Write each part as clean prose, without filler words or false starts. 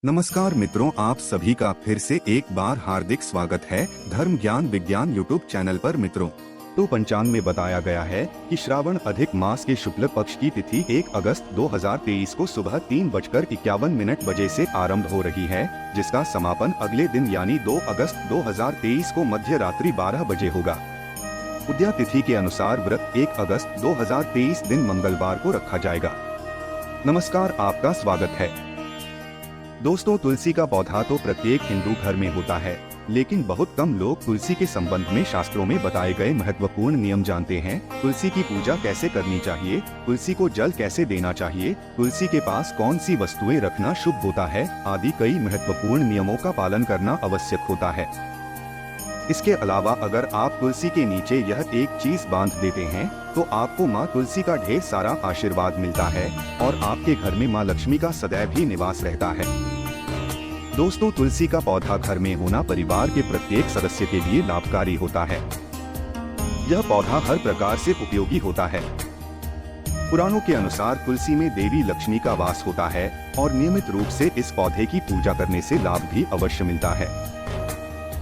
नमस्कार मित्रों, आप सभी का फिर से एक बार हार्दिक स्वागत है धर्म ज्ञान विज्ञान यूट्यूब चैनल पर। मित्रों, तो पंचांग में बताया गया है कि श्रावण अधिक मास के शुक्ल पक्ष की तिथि 1 अगस्त 2023 को सुबह 3:51 बजे से आरंभ हो रही है, जिसका समापन अगले दिन यानी 2 अगस्त 2023 को मध्य रात्रि 12 बजे होगा। उदया तिथि के अनुसार व्रत 1 अगस्त 2023 दिन मंगलवार को रखा जाएगा। नमस्कार, आपका स्वागत है। दोस्तों, तुलसी का पौधा तो प्रत्येक हिंदू घर में होता है, लेकिन बहुत कम लोग तुलसी के संबंध में शास्त्रों में बताए गए महत्वपूर्ण नियम जानते हैं। तुलसी की पूजा कैसे करनी चाहिए, तुलसी को जल कैसे देना चाहिए, तुलसी के पास कौन सी वस्तुएं रखना शुभ होता है, आदि कई महत्वपूर्ण नियमों का पालन करना आवश्यक होता है। इसके अलावा अगर आप तुलसी के नीचे यह एक चीज बांध देते हैं तो आपको माँ तुलसी का ढेर सारा आशीर्वाद मिलता है और आपके घर में माँ लक्ष्मी का सदैव ही निवास रहता है। दोस्तों, तुलसी का पौधा घर में होना परिवार के प्रत्येक सदस्य के लिए लाभकारी होता है। यह पौधा हर प्रकार से उपयोगी होता है। पुराणों के अनुसार तुलसी में देवी लक्ष्मी का वास होता है और नियमित रूप से इस पौधे की पूजा करने से लाभ भी अवश्य मिलता है।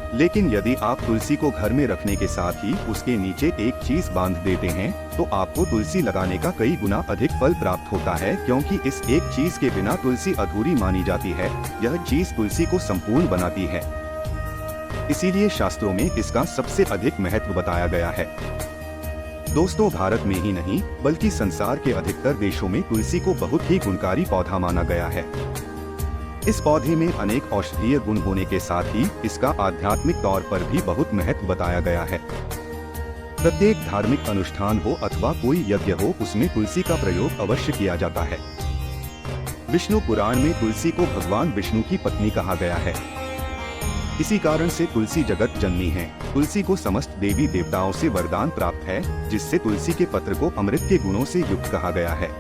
लेकिन यदि आप तुलसी को घर में रखने के साथ ही उसके नीचे एक चीज बांध देते हैं तो आपको तुलसी लगाने का कई गुना अधिक फल प्राप्त होता है, क्योंकि इस एक चीज के बिना तुलसी अधूरी मानी जाती है। यह चीज तुलसी को संपूर्ण बनाती है, इसीलिए शास्त्रों में इसका सबसे अधिक महत्व बताया गया है। दोस्तों, भारत में ही नहीं बल्कि संसार के अधिकतर देशों में तुलसी को बहुत ही गुणकारी पौधा माना गया है। इस पौधे में अनेक औषधीय गुण होने के साथ ही इसका आध्यात्मिक तौर पर भी बहुत महत्व बताया गया है। प्रत्येक धार्मिक अनुष्ठान हो अथवा कोई यज्ञ हो, उसमें तुलसी का प्रयोग अवश्य किया जाता है। विष्णु पुराण में तुलसी को भगवान विष्णु की पत्नी कहा गया है। इसी कारण से तुलसी जगत जननी है। तुलसी को समस्त देवी देवताओं से वरदान प्राप्त है, जिससे तुलसी के पत्र को अमृत के गुणों से युक्त कहा गया है।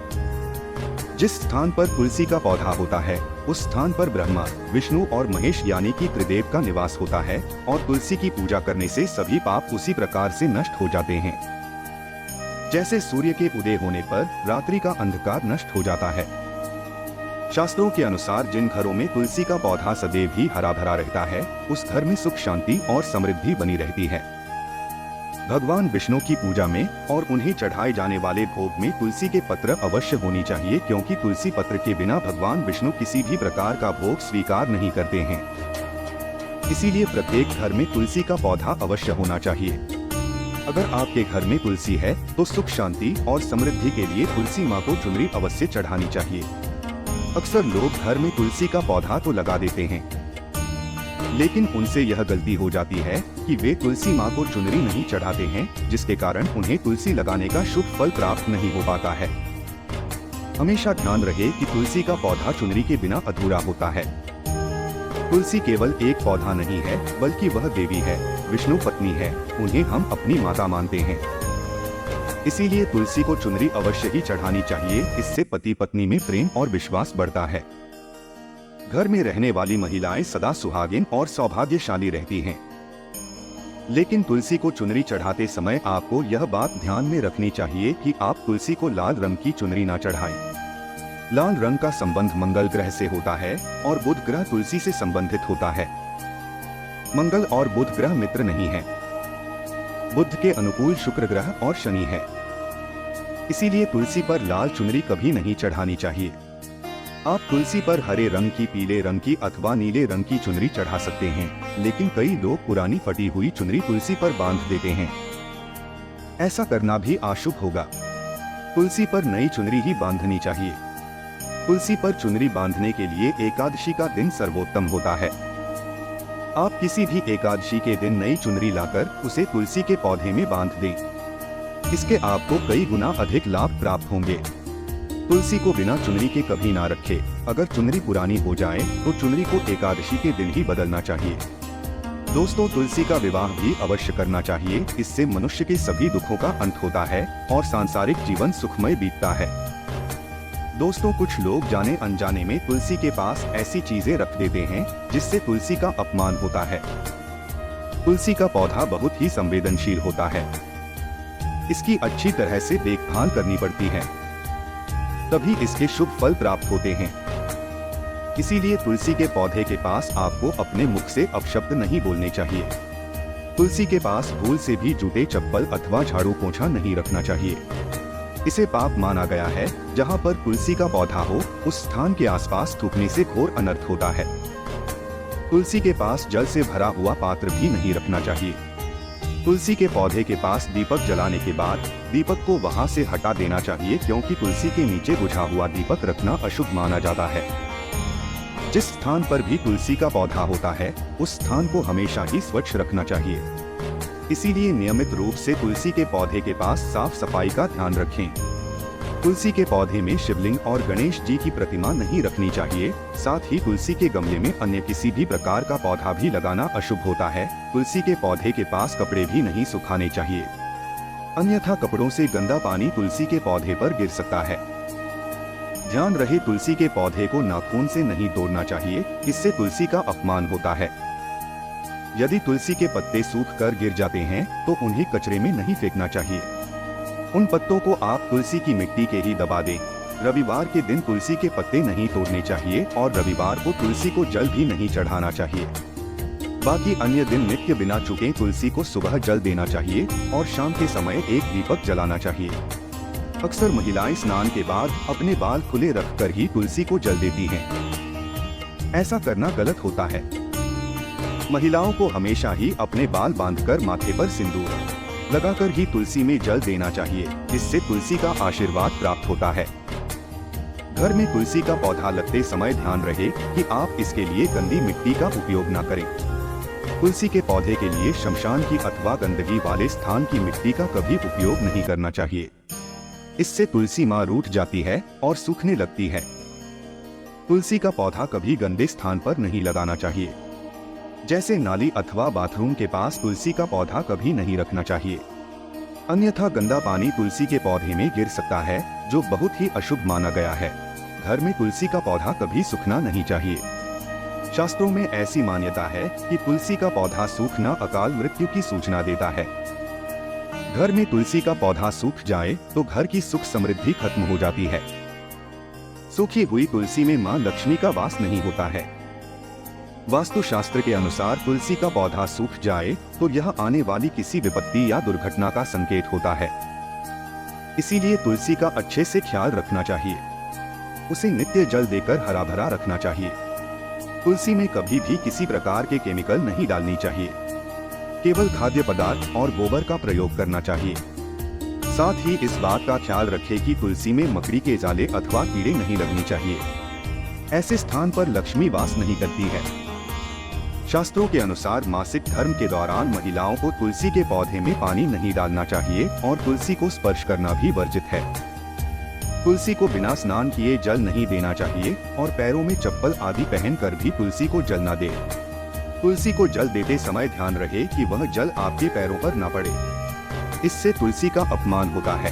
जिस स्थान पर तुलसी का पौधा होता है उस स्थान पर ब्रह्मा, विष्णु और महेश यानी कि त्रिदेव का निवास होता है और तुलसी की पूजा करने से सभी पाप उसी प्रकार से नष्ट हो जाते हैं, जैसे सूर्य के उदय होने पर रात्रि का अंधकार नष्ट हो जाता है। शास्त्रों के अनुसार जिन घरों में तुलसी का पौधा सदैव ही हरा भरा रहता है, उस घर में सुख शांति और समृद्धि बनी रहती है। भगवान विष्णु की पूजा में और उन्हें चढ़ाए जाने वाले भोग में तुलसी के पत्र अवश्य होनी चाहिए, क्योंकि तुलसी पत्र के बिना भगवान विष्णु किसी भी प्रकार का भोग स्वीकार नहीं करते हैं। इसीलिए प्रत्येक घर में तुलसी का पौधा अवश्य होना चाहिए। अगर आपके घर में तुलसी है तो सुख शांति और समृद्धि के लिए तुलसी माँ को चुनरी अवश्य चढ़ानी चाहिए। अक्सर लोग घर में तुलसी का पौधा तो लगा देते हैं, लेकिन उनसे यह गलती हो जाती है कि वे तुलसी माँ को चुनरी नहीं चढ़ाते हैं, जिसके कारण उन्हें तुलसी लगाने का शुभ फल प्राप्त नहीं हो पाता है। हमेशा ध्यान रहे कि तुलसी का पौधा चुनरी के बिना अधूरा होता है। तुलसी केवल एक पौधा नहीं है, बल्कि वह देवी है, विष्णु पत्नी है, उन्हें हम अपनी माता मानते हैं। इसीलिए तुलसी को चुनरी अवश्य ही चढ़ानी चाहिए। इससे पति पत्नी में प्रेम और विश्वास बढ़ता है। घर में रहने वाली महिलाएं सदा सुहागिन और सौभाग्यशाली रहती हैं। लेकिन तुलसी को चुनरी चढ़ाते समय आपको यह बात ध्यान में रखनी चाहिए कि आप तुलसी को लाल रंग की चुनरी न चढ़ाएं। लाल रंग का संबंध मंगल ग्रह से होता है और बुध ग्रह तुलसी से संबंधित होता है। मंगल और बुध ग्रह मित्र नहीं है। बुध के अनुकूल शुक्र ग्रह और शनि है। इसीलिए तुलसी पर लाल चुनरी कभी नहीं चढ़ानी चाहिए। आप तुलसी पर हरे रंग की, पीले रंग की अथवा नीले रंग की चुनरी चढ़ा सकते हैं, लेकिन कई लोग पुरानी फटी हुई चुनरी तुलसी पर बांध देते हैं। ऐसा करना भी अशुभ होगा। तुलसी पर नई चुनरी ही बांधनी चाहिए। तुलसी पर चुनरी बांधने के लिए एकादशी का दिन सर्वोत्तम होता है। आप किसी भी एकादशी के दिन नई चुनरी लाकर उसे तुलसी के पौधे में बांध दें। इसके आपको कई गुना अधिक लाभ प्राप्त होंगे। तुलसी को बिना चुनरी के कभी ना रखें। अगर चुनरी पुरानी हो जाए तो चुनरी को एकादशी के दिन ही बदलना चाहिए। दोस्तों, तुलसी का विवाह भी अवश्य करना चाहिए। इससे मनुष्य के सभी दुखों का अंत होता है और सांसारिक जीवन सुखमय बीतता है। दोस्तों, कुछ लोग जाने अनजाने में तुलसी के पास ऐसी चीजें रख देते हैं जिससे तुलसी का अपमान होता है। तुलसी का पौधा बहुत ही संवेदनशील होता है। इसकी अच्छी तरह से देखभाल करनी पड़ती है, तभी इसके शुभ फल प्राप्त होते हैं। इसीलिए तुलसी के पौधे के पास आपको अपने मुख से अपशब्द नहीं बोलने चाहिए। तुलसी के पास भूल से भी जूते, चप्पल अथवा झाड़ू पोंछा नहीं रखना चाहिए। इसे पाप माना गया है। जहाँ पर तुलसी का पौधा हो उस स्थान के आसपास थूकने से घोर अनर्थ होता है। तुलसी के पास जल से भरा हुआ पात्र भी नहीं रखना चाहिए। तुलसी के पौधे के पास दीपक जलाने के बाद दीपक को वहां से हटा देना चाहिए, क्योंकि तुलसी के नीचे बुझा हुआ दीपक रखना अशुभ माना जाता है। जिस स्थान पर भी तुलसी का पौधा होता है उस स्थान को हमेशा ही स्वच्छ रखना चाहिए। इसीलिए नियमित रूप से तुलसी के पौधे के पास साफ सफाई का ध्यान रखें। तुलसी के पौधे में शिवलिंग और गणेश जी की प्रतिमा नहीं रखनी चाहिए। साथ ही तुलसी के गमले में अन्य किसी भी प्रकार का पौधा भी लगाना अशुभ होता है। तुलसी के पौधे के पास कपड़े भी नहीं सुखाने चाहिए, अन्यथा कपड़ों से गंदा पानी तुलसी के पौधे पर गिर सकता है। ध्यान रहे, तुलसी के पौधे को नाखून से नहीं तोड़ना चाहिए, इससे तुलसी का अपमान होता है। यदि तुलसी के पत्ते सूख कर गिर जाते हैं तो उन्हें कचरे में नहीं फेंकना चाहिए। उन पत्तों को आप तुलसी की मिट्टी के ही दबा दें। रविवार के दिन तुलसी के पत्ते नहीं तोड़ने चाहिए और रविवार को तुलसी को जल भी नहीं चढ़ाना चाहिए। बाकी अन्य दिन नित्य बिना चूके तुलसी को सुबह जल देना चाहिए और शाम के समय एक दीपक जलाना चाहिए। अक्सर महिलाएं स्नान के बाद अपने बाल खुले रखकर ही तुलसी को जल देती हैं। ऐसा करना गलत होता है। महिलाओं को हमेशा ही अपने बाल बांधकर माथे पर सिंदूर लगाकर ही तुलसी में जल देना चाहिए। इससे तुलसी का आशीर्वाद प्राप्त होता है। घर में तुलसी का पौधा लगते समय ध्यान रहे कि आप इसके लिए गंदी मिट्टी का उपयोग न करें। तुलसी के पौधे के लिए शमशान की अथवा गंदगी वाले स्थान की मिट्टी का कभी उपयोग नहीं करना चाहिए। इससे तुलसी माँ रूठ जाती है और सूखने लगती है। तुलसी का पौधा कभी गंदे स्थान पर नहीं लगाना चाहिए, जैसे नाली अथवा बाथरूम के पास तुलसी का पौधा कभी नहीं रखना चाहिए, अन्यथा गंदा पानी तुलसी के पौधे में गिर सकता है, जो बहुत ही अशुभ माना गया है। घर में तुलसी का पौधा कभी सूखना नहीं चाहिए। शास्त्रों में ऐसी मान्यता है कि तुलसी का पौधा सूखना अकाल मृत्यु की सूचना देता है। घर में तुलसी का पौधा सूख जाए तो घर की सुख समृद्धि खत्म हो जाती है। सूखी हुई तुलसी में मां लक्ष्मी का वास नहीं होता है। वास्तु शास्त्र के अनुसार तुलसी का पौधा सूख जाए तो यह आने वाली किसी विपत्ति या दुर्घटना का संकेत होता है। इसीलिए तुलसी का अच्छे से ख्याल रखना चाहिए। उसे नित्य जल देकर हरा भरा रखना चाहिए। तुलसी में कभी भी किसी प्रकार के केमिकल नहीं डालनी चाहिए। केवल खाद्य पदार्थ और गोबर का प्रयोग करना चाहिए। साथ ही इस बात का ख्याल रखें कि तुलसी में मकड़ी के जाले अथवा कीड़े नहीं लगने चाहिए। ऐसे स्थान पर लक्ष्मी वास नहीं करती है। शास्त्रों के अनुसार मासिक धर्म के दौरान महिलाओं को तुलसी के पौधे में पानी नहीं डालना चाहिए और तुलसी को स्पर्श करना भी वर्जित है। तुलसी को बिना स्नान किए जल नहीं देना चाहिए और पैरों में चप्पल आदि पहनकर भी तुलसी को जल न दे। तुलसी को जल देते समय ध्यान रहे कि वह जल आपके पैरों पर न पड़े, इससे तुलसी का अपमान होता है।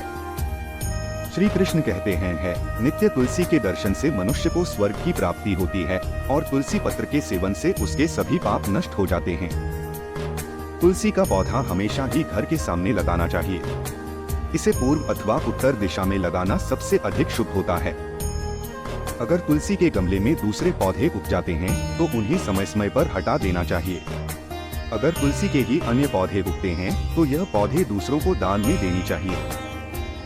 श्री कृष्ण कहते हैं, नित्य तुलसी के दर्शन से मनुष्य को स्वर्ग की प्राप्ति होती है और तुलसी पत्र के सेवन से उसके सभी पाप नष्ट हो जाते हैं। तुलसी का पौधा हमेशा ही घर के सामने लगाना चाहिए। इसे पूर्व अथवा उत्तर दिशा में लगाना सबसे अधिक शुभ होता है। अगर तुलसी के गमले में दूसरे पौधे उग जाते हैं तो उन्हें समय समय पर हटा देना चाहिए। अगर तुलसी के ही अन्य पौधे उगते हैं तो यह पौधे दूसरों को दान में देनी चाहिए।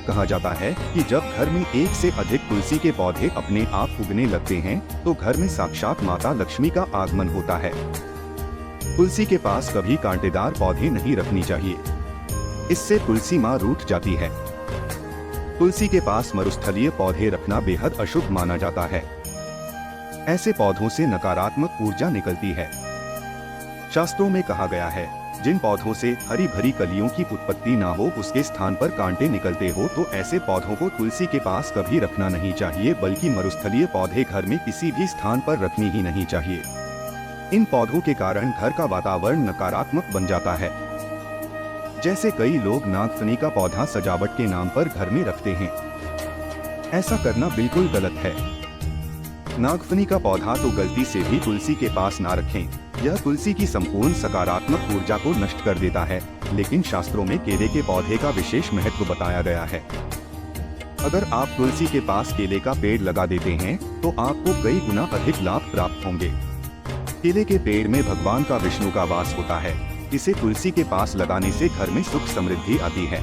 कहा जाता है कि जब घर में एक से अधिक तुलसी के पौधे अपने आप उगने लगते हैं तो घर में साक्षात माता लक्ष्मी का आगमन होता है। तुलसी के पास कभी कांटेदार पौधे नहीं रखनी चाहिए, इससे तुलसी माँ रूठ जाती है। तुलसी के पास मरुस्थलीय पौधे रखना बेहद अशुभ माना जाता है। ऐसे पौधों से नकारात्मक ऊर्जा निकलती है। शास्त्रों में कहा गया है, जिन पौधों से हरी भरी कलियों की उत्पत्ति ना हो उसके स्थान पर कांटे निकलते हो तो ऐसे पौधों को तुलसी के पास कभी रखना नहीं चाहिए, बल्कि मरुस्थलीय पौधे घर में किसी भी स्थान पर रखनी ही नहीं चाहिए। इन पौधों के कारण घर का वातावरण नकारात्मक बन जाता है। जैसे कई लोग नागफनी का पौधा सजावट के नाम पर घर में रखते हैं। ऐसा करना बिल्कुल गलत है। नागफनी का पौधा तो गलती से भी तुलसी के पास ना रखें। यह तुलसी की संपूर्ण सकारात्मक ऊर्जा को नष्ट कर देता है। लेकिन शास्त्रों में केले के पौधे का विशेष महत्व बताया गया है। अगर आप तुलसी के पास केले का पेड़ लगा देते हैं तो आपको कई गुना अधिक लाभ प्राप्त होंगे। केले के पेड़ में भगवान का विष्णु का वास होता है। इसे तुलसी के पास लगाने से घर में सुख समृद्धि आती है।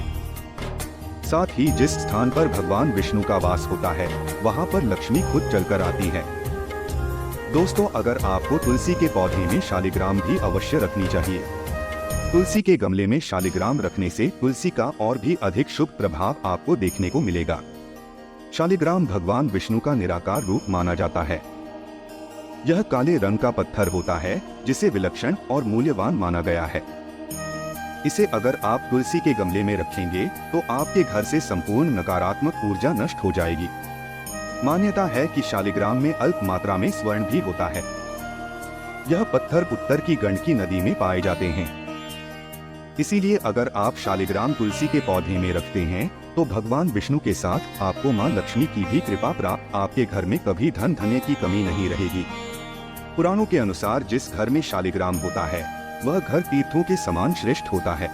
साथ ही जिस स्थान पर भगवान विष्णु का वास होता है वहाँ पर लक्ष्मी खुद चलकर आती है। दोस्तों, अगर आपको तुलसी के पौधे में शालिग्राम भी अवश्य रखनी चाहिए। तुलसी के गमले में शालिग्राम रखने से तुलसी का और भी अधिक शुभ प्रभाव आपको देखने को मिलेगा। शालिग्राम भगवान विष्णु का निराकार रूप माना जाता है। यह काले रंग का पत्थर होता है जिसे विलक्षण और मूल्यवान माना गया है। इसे अगर आप तुलसी के गमले में रखेंगे तो आपके घर से संपूर्ण नकारात्मक ऊर्जा नष्ट हो जाएगी। मान्यता है कि शालिग्राम में अल्प मात्रा में स्वर्ण भी होता है। यह पत्थर उत्तर की गंडकी नदी में पाए जाते हैं। इसीलिए अगर आप शालिग्राम तुलसी के पौधे में रखते हैं तो भगवान विष्णु के साथ आपको मां लक्ष्मी की भी कृपा प्राप्त, आपके घर में कभी धन धन्य की कमी नहीं रहेगी। पुराणों के अनुसार जिस घर में शालिग्राम होता है वह घर तीर्थों के समान श्रेष्ठ होता है।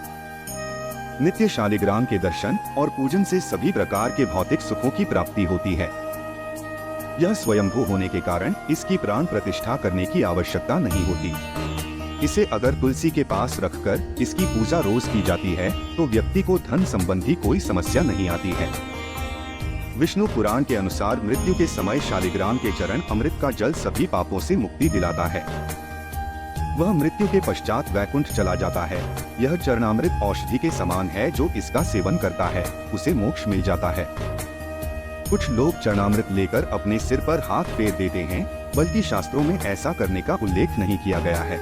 नित्य शालिग्राम के दर्शन और पूजन से सभी प्रकार के भौतिक सुखों की प्राप्ति होती है। यह स्वयंभू होने के कारण इसकी प्राण प्रतिष्ठा करने की आवश्यकता नहीं होती। इसे अगर तुलसी के पास रखकर इसकी पूजा रोज की जाती है तो व्यक्ति को धन संबंधी कोई समस्या नहीं आती है। विष्णु पुराण के अनुसार मृत्यु के समय शालिग्राम के चरण अमृत का जल सभी पापों से मुक्ति दिलाता है। वह मृत्यु के पश्चात वैकुंठ चला जाता है। यह चरणामृत औषधि के समान है, जो इसका सेवन करता है उसे मोक्ष मिल जाता है। कुछ लोग चरणामृत लेकर अपने सिर पर हाथ फेर देते हैं, बल्कि शास्त्रों में ऐसा करने का उल्लेख नहीं किया गया है।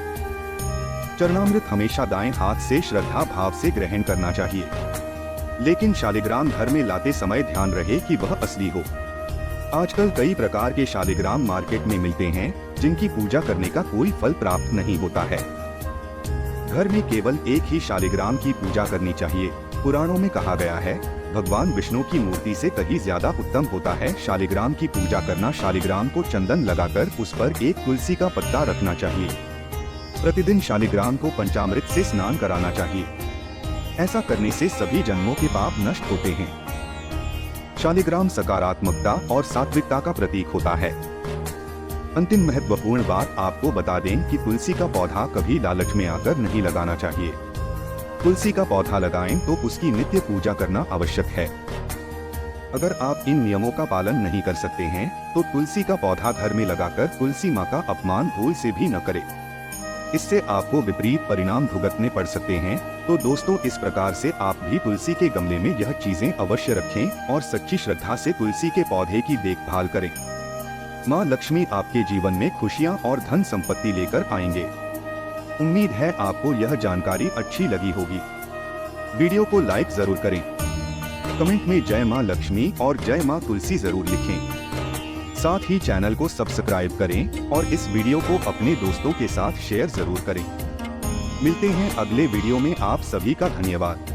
चरणामृत हमेशा दाएं हाथ से श्रद्धा भाव से ग्रहण करना चाहिए, लेकिन शालिग्राम घर में लाते समय ध्यान रहे कि वह असली हो। आजकल कई प्रकार के शालिग्राम मार्केट में मिलते हैं जिनकी पूजा करने का कोई फल प्राप्त नहीं होता है। घर में केवल एक ही शालिग्राम की पूजा करनी चाहिए। पुराणों में कहा गया है भगवान विष्णु की मूर्ति से कहीं ज्यादा उत्तम होता है शालिग्राम की पूजा करना। शालिग्राम को चंदन लगाकर उस पर एक तुलसी का पत्ता रखना चाहिए। प्रतिदिन शालिग्राम को पंचामृत से स्नान कराना चाहिए। ऐसा करने से सभी जन्मों के पाप नष्ट होते हैं। शालिग्राम सकारात्मकता और सात्विकता का प्रतीक होता है। अंतिम महत्वपूर्ण बात आपको बता दें कि तुलसी का पौधा कभी लालच में आकर नहीं लगाना चाहिए। तुलसी का पौधा लगाएं तो उसकी नित्य पूजा करना आवश्यक है। अगर आप इन नियमों का पालन नहीं कर सकते हैं तो तुलसी का पौधा घर में लगाकर तुलसी माँ का अपमान भूल से भी न करें। इससे आपको विपरीत परिणाम भुगतने पड़ सकते हैं। तो दोस्तों, इस प्रकार से आप भी तुलसी के गमले में यह चीजें अवश्य रखें और सच्ची श्रद्धा से तुलसी के पौधे की देखभाल करें। माँ लक्ष्मी आपके जीवन में खुशियाँ और धन संपत्ति लेकर आएंगे। उम्मीद है आपको यह जानकारी अच्छी लगी होगी। वीडियो को लाइक जरूर करें। कमेंट में जय माँ लक्ष्मी और जय माँ तुलसी जरूर लिखें। साथ ही चैनल को सब्सक्राइब करें और इस वीडियो को अपने दोस्तों के साथ शेयर जरूर करें। मिलते हैं अगले वीडियो में। आप सभी का धन्यवाद।